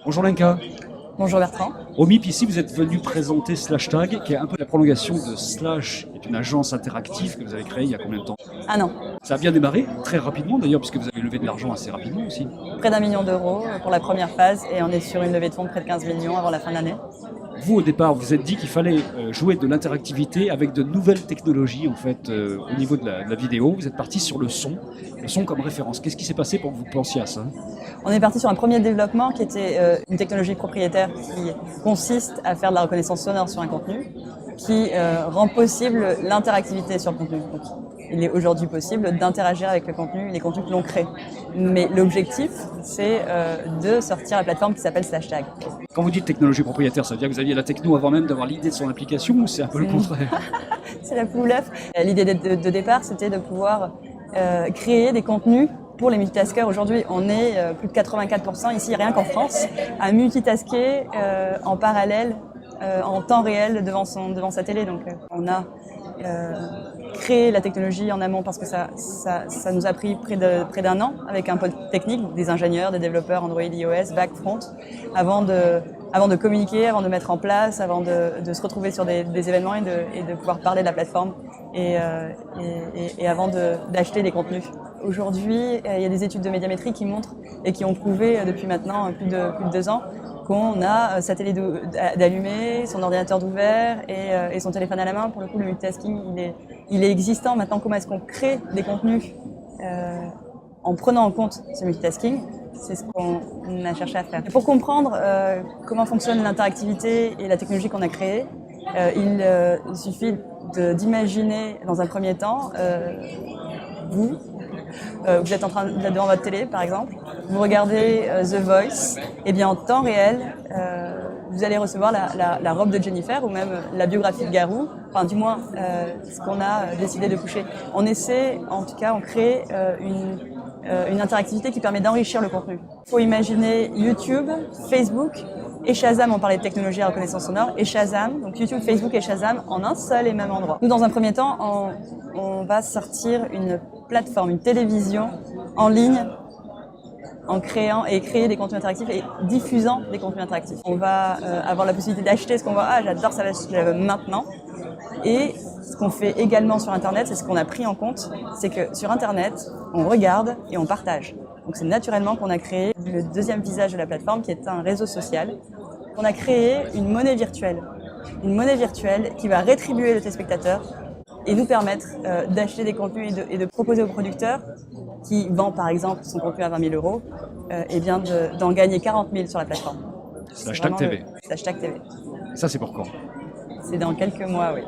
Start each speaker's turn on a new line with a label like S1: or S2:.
S1: Bonjour Lenka.
S2: Bonjour Bertrand.
S1: Au MIP, ici, vous êtes venu présenter Slashtag, qui est un peu la prolongation de Slash, qui est une agence interactive que vous avez créée il y a combien de temps?
S2: Un an.
S1: Ça a bien démarré, très rapidement d'ailleurs, puisque vous avez levé de l'argent assez rapidement aussi.
S2: Près d'1 million d'euros pour la première phase et on est sur une levée de fonds de près de 15 millions avant la fin de l'année.
S1: Vous, au départ, vous êtes dit qu'il fallait jouer de l'interactivité avec de nouvelles technologies, en fait, au niveau de la vidéo. Vous êtes parti sur le son comme référence. Qu'est-ce qui s'est passé pour que vous pensiez à ça?
S2: On est parti sur un premier développement qui était une technologie propriétaire qui consiste à faire de la reconnaissance sonore sur un contenu, qui rend possible l'interactivité sur le contenu. Donc, il est aujourd'hui possible d'interagir avec le contenu, les contenus que l'on crée. Mais l'objectif, c'est de sortir la plateforme qui s'appelle Slashtag.
S1: Quand vous dites technologie propriétaire, ça veut dire que vous aviez la techno avant même d'avoir l'idée de son application, ou c'est un peu le contraire?
S2: C'est la poule ou l'œuf. L'idée de départ, c'était de pouvoir créer des contenus pour les multitaskers. Aujourd'hui, on est plus de 84% ici, rien qu'en France, à multitasker en parallèle, en temps réel devant sa télé. Donc on a créé la technologie en amont parce que ça nous a pris près d'un an avec un pôle technique, des ingénieurs, des développeurs Android, iOS, back, front, avant de communiquer, avant de mettre en place, avant de se retrouver sur des événements et de pouvoir parler de la plateforme et avant d'acheter des contenus. Aujourd'hui, il y a des études de médiamétrie qui montrent et qui ont prouvé depuis maintenant plus de 2 ans qu'on a sa télé d'allumée, son ordinateur d'ouvert et son téléphone à la main. Pour le coup, le multitasking, il est existant. Maintenant, comment est-ce qu'on crée des contenus en prenant en compte ce multitasking? C'est ce qu'on a cherché à faire. Et pour comprendre comment fonctionne l'interactivité et la technologie qu'on a créée, il suffit d'imaginer dans un premier temps vous êtes devant votre télé par exemple, vous regardez The Voice, et bien en temps réel, vous allez recevoir la robe de Jennifer ou même la biographie de Garou, enfin du moins ce qu'on a décidé de coucher. On essaie, en tout cas, on crée une interactivité qui permet d'enrichir le contenu. Il faut imaginer YouTube, Facebook et Shazam, on parlait de technologie à reconnaissance sonore, et Shazam, donc YouTube, Facebook et Shazam en un seul et même endroit. Nous, dans un premier temps, on va sortir une plateforme, une télévision en ligne, en créer des contenus interactifs et diffusant des contenus interactifs. On va avoir la possibilité d'acheter ce qu'on voit, ah j'adore ça, je le veux maintenant. Et ce qu'on fait également sur Internet, c'est ce qu'on a pris en compte, c'est que sur Internet, on regarde et on partage. Donc c'est naturellement qu'on a créé le deuxième visage de la plateforme qui est un réseau social. On a créé une monnaie virtuelle qui va rétribuer le téléspectateur et nous permettre d'acheter des contenus et de proposer aux producteurs qui vend par exemple son contenu à 20 000 euros, et bien d'en gagner 40 000 sur la plateforme.
S1: Slashtag TV.
S2: Slashtag TV.
S1: Ça, c'est pour quand?
S2: C'est dans quelques mois, oui.